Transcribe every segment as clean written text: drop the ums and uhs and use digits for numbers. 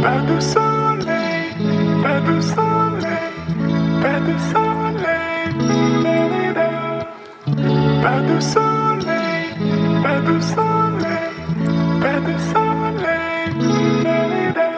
Pas de soleil, pas de soleil, pas de soleil, da-da-da. Pas de soleil, pas de soleil, pas de soleil, da-da-da.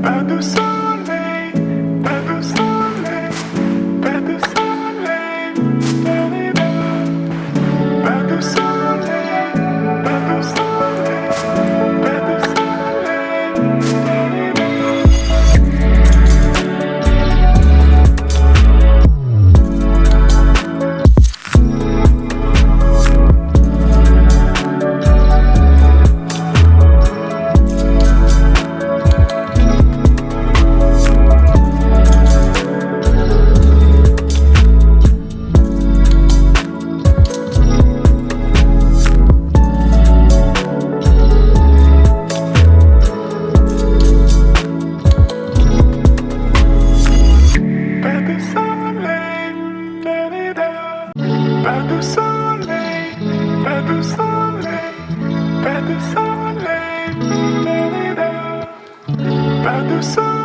Pas de soleil, pas de soleil, pas de soleil, da-da-da. Pas de soleil, pas de soleil, pas de soleil, pas de soleil, pas de soleil, pas de soleil, da-da-da. Pas de soleil.